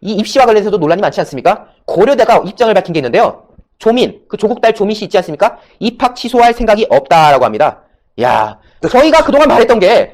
이 입시와 관련해서도 논란이 많지 않습니까? 고려대가 입장을 밝힌 게 있는데요. 조민, 그 조국 딸 조민 씨 있지 않습니까? 입학 취소할 생각이 없다라고 합니다. 야, 저희가 그동안 말했던 게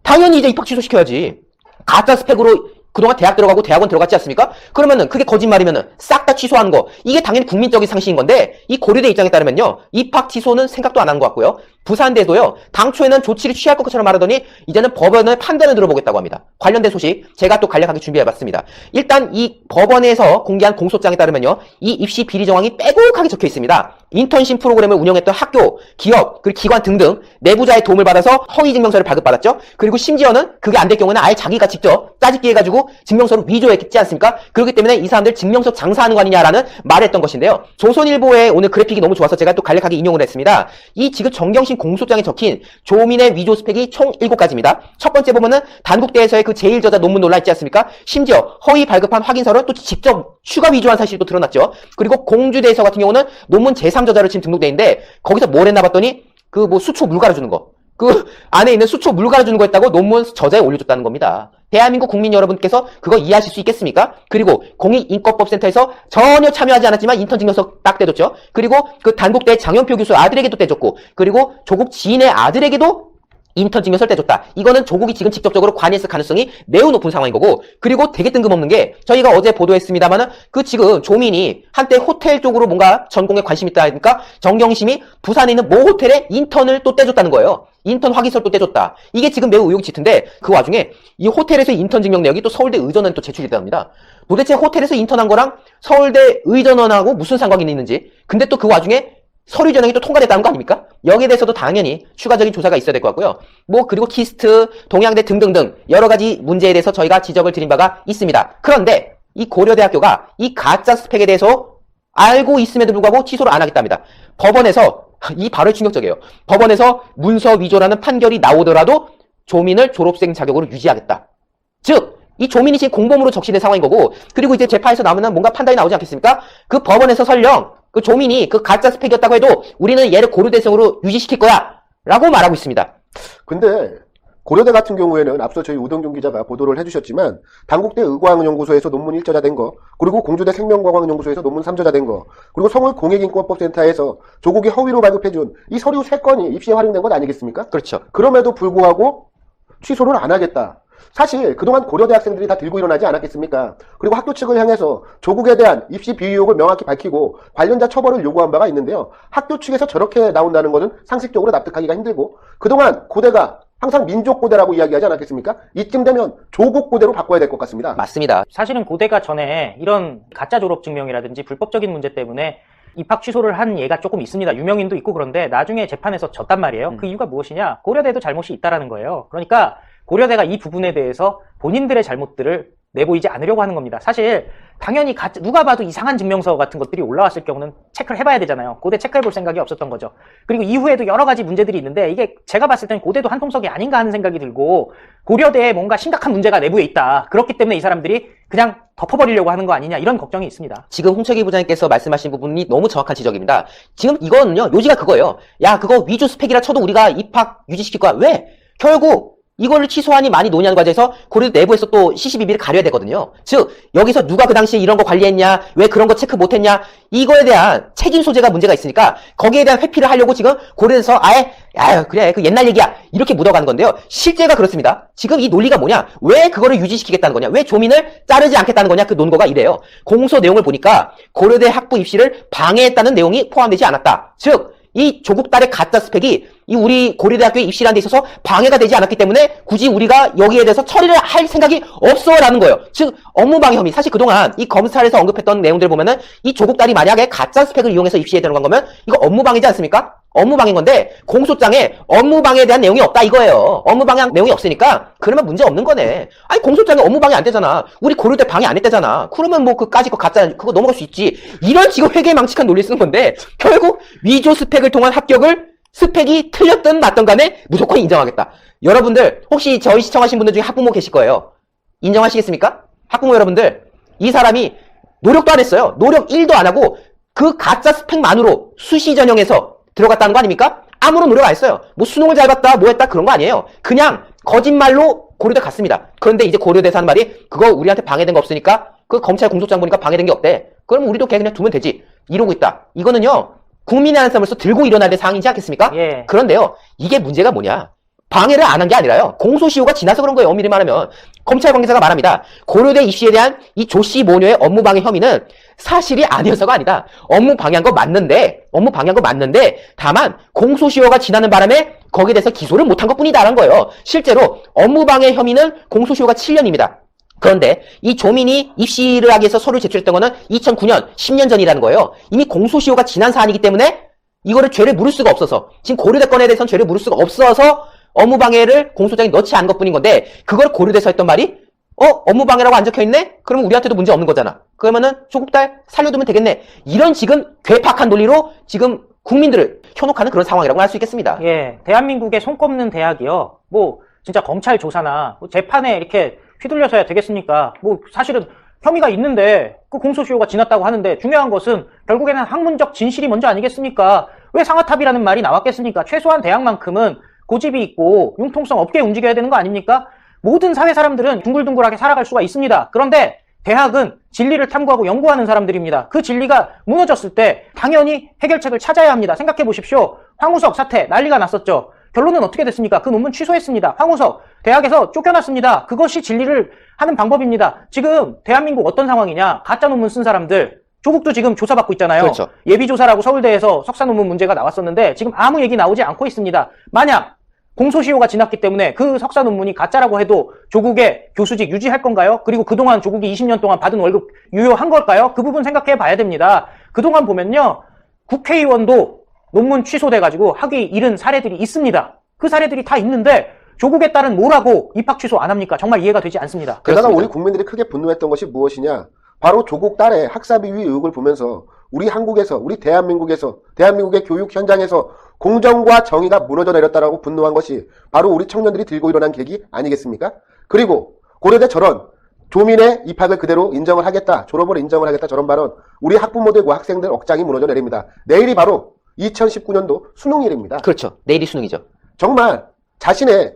당연히 이제 입학 취소시켜야지. 가짜 스펙으로 그동안 대학 들어가고 대학원 들어갔지 않습니까? 그러면은 그게 거짓말이면은 싹 다 취소하는 거. 이게 당연히 국민적인 상식인 건데 이 고려대 입장에 따르면요. 입학 취소는 생각도 안 한 것 같고요. 부산대도요. 당초에는 조치를 취할 것처럼 말하더니 이제는 법원의 판단을 들어보겠다고 합니다. 관련된 소식 제가 또 간략하게 준비해봤습니다. 일단 이 법원에서 공개한 공소장에 따르면요. 이 입시 비리 정황이 빼곡하게 적혀 있습니다. 인턴십 프로그램을 운영했던 학교, 기업, 그리고 기관 등등 내부자의 도움을 받아서 허위 증명서를 발급받았죠. 그리고 심지어는 그게 안 될 경우에는 아예 자기가 직접 짜집기 해가지고 증명서를 위조했지 않습니까? 그렇기 때문에 이 사람들 증명서 장사하는 거 아니냐라는 말을 했던 것인데요. 조선일보의 오늘 그래픽이 너무 좋아서 제가 또 간략하게 인용을 했습니다. 이 지금 정경심 공소장에 적힌 조민의 위조 스펙이 총 7가지입니다. 첫 번째 보면은 단국대에서의 그 제1저자 논문 논란 있지 않습니까? 심지어 허위 발급한 확인서를 또 직접 추가 위조한 사실도 드러났죠. 그리고 공주대에서 같은 경우는 논문 제3저자로 지금 등록돼 있는데 거기서 뭘 했나 봤더니 그 뭐 수초 물 갈아주는 거. 그 안에 있는 수초 물 갈아주는 거 했다고 논문 저자에 올려줬다는 겁니다. 대한민국 국민 여러분께서 그거 이해하실 수 있겠습니까? 그리고 공익인권법센터에서 전혀 참여하지 않았지만 인턴 증명서 딱 떼줬죠. 그리고 그 단국대 장현표 교수 아들에게도 떼줬고, 그리고 조국 지인의 아들에게도 인턴 증명서를 떼줬다. 이거는 조국이 지금 직접적으로 관여했을 가능성이 매우 높은 상황인 거고, 그리고 되게 뜬금없는 게 저희가 어제 보도했습니다만은 그 지금 조민이 한때 호텔 쪽으로 뭔가 전공에 관심 있다 하니까 정경심이 부산에 있는 모 호텔에 인턴을 또 떼줬다는 거예요. 인턴 확인서를 또 떼줬다. 이게 지금 매우 의혹이 짙은데 그 와중에 이 호텔에서 인턴 증명 내역이 또 서울대 의전원에 또 제출됐다고 합니다. 도대체 호텔에서 인턴한 거랑 서울대 의전원하고 무슨 상관이 있는지. 근데 또 그 와중에 서류 전형이 또 통과됐다는 거 아닙니까? 여기에 대해서도 당연히 추가적인 조사가 있어야 될 것 같고요. 뭐 그리고 키스트, 동양대 등등등 여러 가지 문제에 대해서 저희가 지적을 드린 바가 있습니다. 그런데 이 고려대학교가 이 가짜 스펙에 대해서 알고 있음에도 불구하고 취소를 안 하겠답니다. 법원에서 이 발언 충격적이에요. 법원에서 문서 위조라는 판결이 나오더라도 조민을 졸업생 자격으로 유지하겠다. 즉 이 조민이 지금 공범으로 적시된 상황인 거고, 그리고 이제 재판에서 나오면 뭔가 판단이 나오지 않겠습니까? 그 법원에서 설령 그 조민이 그 가짜 스펙이었다고 해도 우리는 얘를 고려대생으로 유지시킬 거야 라고 말하고 있습니다. 근데 고려대 같은 경우에는 앞서 저희 우동경 기자가 보도를 해주셨지만 단국대 의과학연구소에서 논문 1저자 된 거, 그리고 공주대 생명과학연구소에서 논문 3저자 된 거, 그리고 서울 공익인권법센터에서 조국이 허위로 발급해준 이 서류 3건이 입시에 활용된 것 아니겠습니까? 그렇죠. 그럼에도 불구하고 취소를 안 하겠다. 사실 그동안 고려대 학생들이 다 들고 일어나지 않았겠습니까? 그리고 학교 측을 향해서 조국에 대한 입시 비위 의혹을 명확히 밝히고 관련자 처벌을 요구한 바가 있는데요. 학교 측에서 저렇게 나온다는 것은 상식적으로 납득하기가 힘들고, 그동안 고대가 항상 민족고대라고 이야기하지 않았겠습니까? 이쯤 되면 조국고대로 바꿔야 될 것 같습니다. 맞습니다. 사실은 고대가 전에 이런 가짜 졸업증명이라든지 불법적인 문제 때문에 입학 취소를 한 예가 조금 있습니다. 유명인도 있고. 그런데 나중에 재판에서 졌단 말이에요. 그 이유가 무엇이냐? 고려대도 잘못이 있다라는 거예요. 그러니까 고려대가 이 부분에 대해서 본인들의 잘못들을 내보이지 않으려고 하는 겁니다. 사실 당연히 누가 봐도 이상한 증명서 같은 것들이 올라왔을 경우는 체크를 해봐야 되잖아요. 고대 체크해볼 생각이 없었던 거죠. 그리고 이후에도 여러 가지 문제들이 있는데 이게 제가 봤을 땐 고대도 한통속이 아닌가 하는 생각이 들고, 고려대에 뭔가 심각한 문제가 내부에 있다. 그렇기 때문에 이 사람들이 그냥 덮어버리려고 하는 거 아니냐, 이런 걱정이 있습니다. 지금 홍철기 부장님께서 말씀하신 부분이 너무 정확한 지적입니다. 지금 이거는요, 요지가 그거예요. 야, 그거 위조 스펙이라 쳐도 우리가 입학 유지시킬 거야. 왜? 결국 이거를 취소하니 많이 논의하는 과정에서 고려대 내부에서 또 시시비비를 가려야 되거든요. 즉 여기서 누가 그 당시에 이런 거 관리했냐, 왜 그런 거 체크 못했냐, 이거에 대한 책임 소재가 문제가 있으니까 거기에 대한 회피를 하려고 지금 고려대에서 아예 야 그래 그 옛날 얘기야 이렇게 묻어가는 건데요. 실제가 그렇습니다. 지금 이 논리가 뭐냐, 왜 그거를 유지시키겠다는 거냐, 왜 조민을 자르지 않겠다는 거냐, 그 논거가 이래요. 공소 내용을 보니까 고려대 학부 입시를 방해했다는 내용이 포함되지 않았다. 즉 이 조국 딸의 가짜 스펙이 이 우리 고려대학교의 입시라는 데 있어서 방해가 되지 않았기 때문에 굳이 우리가 여기에 대해서 처리를 할 생각이 없어라는 거예요. 즉 업무방해 혐의. 사실 그동안 이 검찰에서 언급했던 내용들 보면은 이 조국 딸이 만약에 가짜 스펙을 이용해서 입시에 들어간 거면 이거 업무방해지 않습니까? 업무방해인 건데 공소장에 업무방해에 대한 내용이 없다 이거예요. 업무방해한 내용이 없으니까 그러면 문제 없는 거네. 아니 공소장에 업무방해 안 되잖아. 우리 고려대 방해 안 했대잖아. 그러면 뭐 그까짓 거 가짜 그거 넘어갈 수 있지. 이런 지금 회계망측한 논리 쓰는 건데 결국 위조 스펙을 통한 합격을 스펙이 틀렸든 맞든 간에 무조건 인정하겠다. 여러분들 혹시 저희 시청하신 분들 중에 학부모 계실 거예요. 인정하시겠습니까? 학부모 여러분들, 이 사람이 노력도 안 했어요. 노력 1도 안 하고 그 가짜 스펙만으로 수시 전형에서 들어갔다는 거 아닙니까? 아무런 노력 안 했어요. 뭐 수능을 잘 봤다 뭐 했다 그런 거 아니에요. 그냥 거짓말로 고려대 갔습니다. 그런데 이제 고려대에서 하는 말이 그거 우리한테 방해된 거 없으니까 그 검찰 공소장 보니까 방해된 게 없대. 그럼 우리도 걔 그냥 두면 되지. 이러고 있다. 이거는요, 국민의 안섬으로서 들고 일어나야 될 상황이지 않겠습니까? 예. 그런데요, 이게 문제가 뭐냐? 방해를 안 한 게 아니라요. 공소시효가 지나서 그런 거예요. 엄밀히 말하면. 검찰 관계자가 말합니다. 고려대 입시에 대한 이 조씨 모녀의 업무방해 혐의는 사실이 아니어서가 아니다. 업무 방해한 거 맞는데, 다만 공소시효가 지나는 바람에 거기에 대해서 기소를 못한 것뿐이다라는 거예요. 실제로 업무방해 혐의는 공소시효가 7년입니다. 그런데 이 조민이 입시를 하기 위해서 서류를 제출했던 거는 2009년, 10년 전이라는 거예요. 이미 공소시효가 지난 사안이기 때문에 이거를 죄를 물을 수가 없어서, 지금 고려대 건에 대해서는 죄를 물을 수가 없어서 업무방해를 공소장에 넣지 않은 것뿐인 건데, 그걸 고려대에서 했던 말이 업무방해라고 안 적혀있네? 그러면 우리한테도 문제 없는 거잖아. 그러면은 조국 딸 살려두면 되겠네. 이런 지금 괴팍한 논리로 지금 국민들을 현혹하는 그런 상황이라고 할 수 있겠습니다. 예, 대한민국의 손꼽는 대학이요. 뭐 진짜 검찰 조사나 뭐 재판에 이렇게 휘둘려서야 되겠습니까? 뭐 사실은 혐의가 있는데 그 공소시효가 지났다고 하는데, 중요한 것은 결국에는 학문적 진실이 먼저 아니겠습니까? 왜 상하탑이라는 말이 나왔겠습니까? 최소한 대학만큼은 고집이 있고 융통성 없게 움직여야 되는 거 아닙니까? 모든 사회 사람들은 둥글둥글하게 살아갈 수가 있습니다. 그런데 대학은 진리를 탐구하고 연구하는 사람들입니다. 그 진리가 무너졌을 때 당연히 해결책을 찾아야 합니다. 생각해 보십시오. 황우석 사태 난리가 났었죠. 결론은 어떻게 됐습니까? 그 논문 취소했습니다. 황우석 대학에서 쫓겨났습니다. 그것이 진리를 하는 방법입니다. 지금 대한민국 어떤 상황이냐? 가짜 논문 쓴 사람들, 조국도 지금 조사받고 있잖아요. 그렇죠. 예비조사라고 서울대에서 석사 논문 문제가 나왔었는데 지금 아무 얘기 나오지 않고 있습니다. 만약 공소시효가 지났기 때문에 그 석사 논문이 가짜라고 해도 조국의 교수직 유지할 건가요? 그리고 그동안 조국이 20년 동안 받은 월급 유효한 걸까요? 그 부분 생각해 봐야 됩니다. 그동안 보면요, 국회의원도 논문 취소돼가지고 학위 잃은 사례들이 있습니다. 그 사례들이 다 있는데 조국에 따른 뭐라고 입학 취소 안 합니까? 정말 이해가 되지 않습니다. 게다가 그렇습니다. 우리 국민들이 크게 분노했던 것이 무엇이냐? 바로 조국 딸의 학사비위 의혹을 보면서 우리 한국에서, 우리 대한민국의 교육 현장에서 공정과 정의가 무너져 내렸다라고 분노한 것이 바로 우리 청년들이 들고 일어난 계기 아니겠습니까? 그리고 고려대 저런 조민의 입학을 그대로 인정을 하겠다, 졸업을 인정을 하겠다, 저런 발언, 우리 학부모들과 학생들 억장이 무너져 내립니다. 내일이 바로 2019년도 수능일입니다. 그렇죠. 내일이 수능이죠. 정말 자신의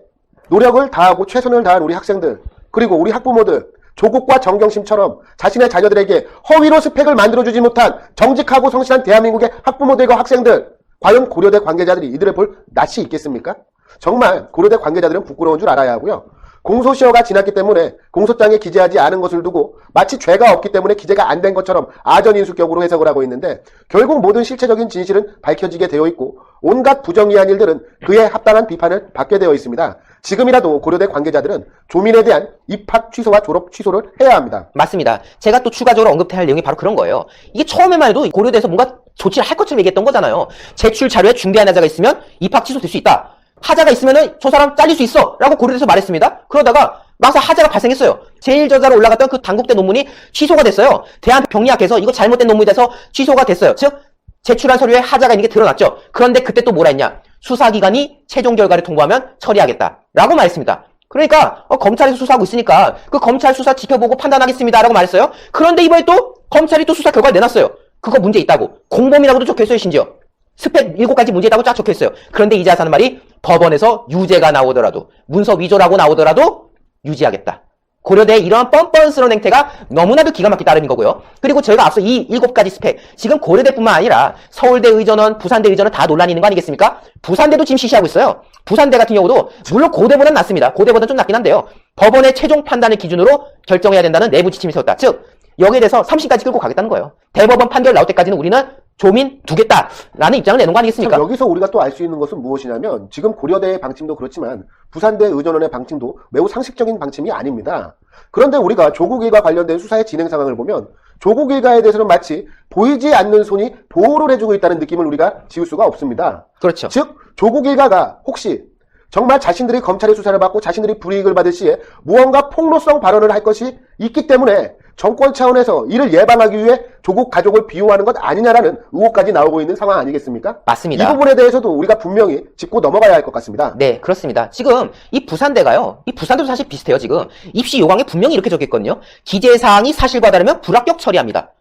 노력을 다하고 최선을 다한 우리 학생들, 그리고 우리 학부모들, 조국과 정경심처럼 자신의 자녀들에게 허위로 스펙을 만들어주지 못한 정직하고 성실한 대한민국의 학부모들과 학생들, 과연 고려대 관계자들이 이들을 볼 낯이 있겠습니까? 정말 고려대 관계자들은 부끄러운 줄 알아야 하고요. 공소시효가 지났기 때문에 공소장에 기재하지 않은 것을 두고 마치 죄가 없기 때문에 기재가 안 된 것처럼 아전인수격으로 해석을 하고 있는데, 결국 모든 실체적인 진실은 밝혀지게 되어 있고 온갖 부정의한 일들은 그에 합당한 비판을 받게 되어 있습니다. 지금이라도 고려대 관계자들은 조민에 대한 입학 취소와 졸업 취소를 해야 합니다. 맞습니다. 제가 또 추가적으로 언급해야 할 내용이 바로 그런 거예요. 이게 처음에만 해도 고려대에서 뭔가 조치를 할 것처럼 얘기했던 거잖아요. 제출 자료에 중대한 하자가 있으면 입학 취소될 수 있다. 하자가 있으면은 저 사람 잘릴 수 있어 라고 고려대에서 말했습니다. 그러다가 막상 하자가 발생했어요. 제1저자로 올라갔던 그 당국대 논문이 취소가 됐어요. 대한병리학에서 이거 잘못된 논문이 돼서 취소가 됐어요. 즉 제출한 서류에 하자가 있는 게 드러났죠. 그런데 그때 또 뭐라 했냐? 수사기관이 최종 결과를 통보하면 처리하겠다 라고 말했습니다. 그러니까 검찰에서 수사하고 있으니까 그 검찰 수사 지켜보고 판단하겠습니다 라고 말했어요. 그런데 이번에 또 검찰이 또 수사 결과를 내놨어요. 그거 문제 있다고. 공범이라고도 적혀있어요. 심지어 스펙 7가지 문제 있다고 쫙 적혀있어요. 그런데 이제 하는 말이 법원에서 유죄가 나오더라도, 문서 위조라고 나오더라도 유지하겠다. 고려대의 이러한 뻔뻔스러운 행태가 너무나도 기가 막히기 따름인 거고요. 그리고 저희가 앞서 이 7가지 스펙, 지금 고려대뿐만 아니라 서울대 의전원, 부산대 의전원 다 논란이 있는 거 아니겠습니까? 부산대도 지금 시시하고 있어요. 부산대 같은 경우도 물론 고대보다는 낫습니다. 고대보다는 좀 낫긴 한데요. 법원의 최종 판단을 기준으로 결정해야 된다는 내부 지침이 세웠다. 즉 여기에 대해서 3심까지 끌고 가겠다는 거예요. 대법원 판결 나올 때까지는 우리는 조민 두겠다라는 입장을 내놓은 거 아니겠습니까? 참, 여기서 우리가 또 알 수 있는 것은 무엇이냐면, 지금 고려대의 방침도 그렇지만 부산대 의전원의 방침도 매우 상식적인 방침이 아닙니다. 그런데 우리가 조국 일가 관련된 수사의 진행 상황을 보면 조국 일가에 대해서는 마치 보이지 않는 손이 보호를 해주고 있다는 느낌을 우리가 지울 수가 없습니다. 그렇죠. 즉 조국 일가가 혹시 정말 자신들이 검찰의 수사를 받고 자신들이 불이익을 받을 시에 무언가 폭로성 발언을 할 것이 있기 때문에 정권 차원에서 이를 예방하기 위해 조국 가족을 비호하는 것 아니냐라는 의혹까지 나오고 있는 상황 아니겠습니까? 맞습니다. 이 부분에 대해서도 우리가 분명히 짚고 넘어가야 할 것 같습니다. 네, 그렇습니다. 지금 이 부산대가요. 이 부산대도 사실 비슷해요. 지금 입시 요강에 분명히 이렇게 적혀있거든요. 기재사항이 사실과 다르면 불합격 처리합니다.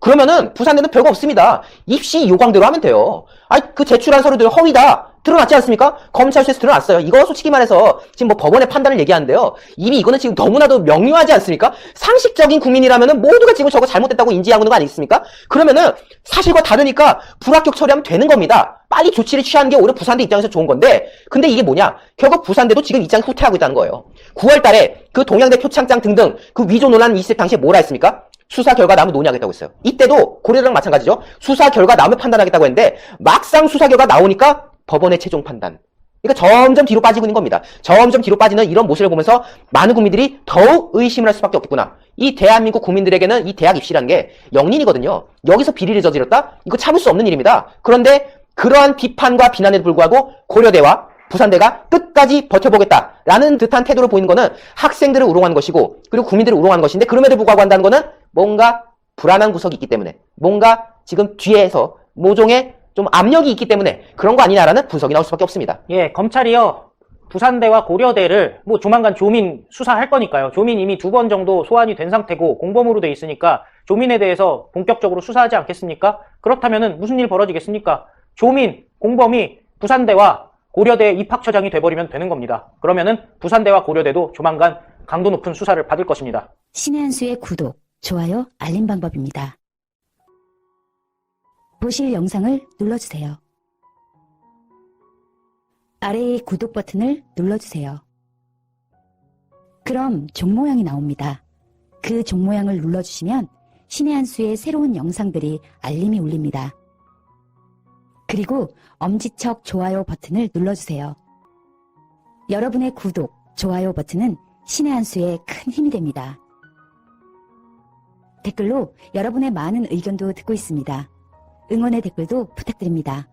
그러면은 부산대는 별거 없습니다. 입시 요강대로 하면 돼요. 아니 그 제출한 서류들 허위다. 드러났지 않습니까? 검찰 수에서 드러났어요. 이거 솔직히 말해서 지금 뭐 법원의 판단을 얘기하는데요. 이미 이거는 지금 너무나도 명료하지 않습니까? 상식적인 국민이라면은 모두가 지금 저거 잘못됐다고 인지하고 있는 거 아니겠습니까? 그러면은 사실과 다르니까 불합격 처리하면 되는 겁니다. 빨리 조치를 취하는 게 오히려 부산대 입장에서 좋은 건데, 근데 이게 뭐냐? 결국 부산대도 지금 입장이 후퇴하고 있다는 거예요. 9월 달에 그 동양대 표창장 등등 그 위조 논란이 있을 당시에 뭐라 했습니까? 수사 결과 나오면 논의하겠다고 했어요. 이때도 고려대랑 마찬가지죠. 수사 결과 나오면 판단하겠다고 했는데 막상 수사 결과 나오니까 법원의 최종 판단. 그러니까 점점 뒤로 빠지고 있는 겁니다. 점점 뒤로 빠지는 이런 모습을 보면서 많은 국민들이 더욱 의심을 할 수밖에 없겠구나. 이 대한민국 국민들에게는 이 대학 입시라는 게 영린이거든요. 여기서 비리를 저질렀다? 이거 참을 수 없는 일입니다. 그런데 그러한 비판과 비난에도 불구하고 고려대와 부산대가 끝까지 버텨보겠다라는 듯한 태도를 보이는 거는 학생들을 우롱하는 것이고, 그리고 국민들을 우롱하는 것인데, 그럼에도 불구하고 한다는 거는 뭔가 불안한 구석이 있기 때문에, 뭔가 지금 뒤에서 모종의 좀 압력이 있기 때문에 그런 거 아니냐라는 분석이 나올 수밖에 없습니다. 예, 검찰이요. 부산대와 고려대를 뭐 조만간 조민 수사할 거니까요. 조민 이미 2번 정도 소환이 된 상태고 공범으로 돼 있으니까 조민에 대해서 본격적으로 수사하지 않겠습니까? 그렇다면은 무슨 일 벌어지겠습니까? 조민, 공범이 부산대와 고려대 입학처장이 돼버리면 되는 겁니다. 그러면은 부산대와 고려대도 조만간 강도 높은 수사를 받을 것입니다. 신의 한 수의 구독, 좋아요, 알림 방법입니다. 보실 영상을 눌러주세요. 아래의 구독 버튼을 눌러주세요. 그럼 종 모양이 나옵니다. 그 종 모양을 눌러주시면 신의 한 수의 새로운 영상들이 알림이 울립니다. 그리고 엄지척 좋아요 버튼을 눌러주세요. 여러분의 구독, 좋아요 버튼은 신의 한 수의 큰 힘이 됩니다. 댓글로 여러분의 많은 의견도 듣고 있습니다. 응원의 댓글도 부탁드립니다.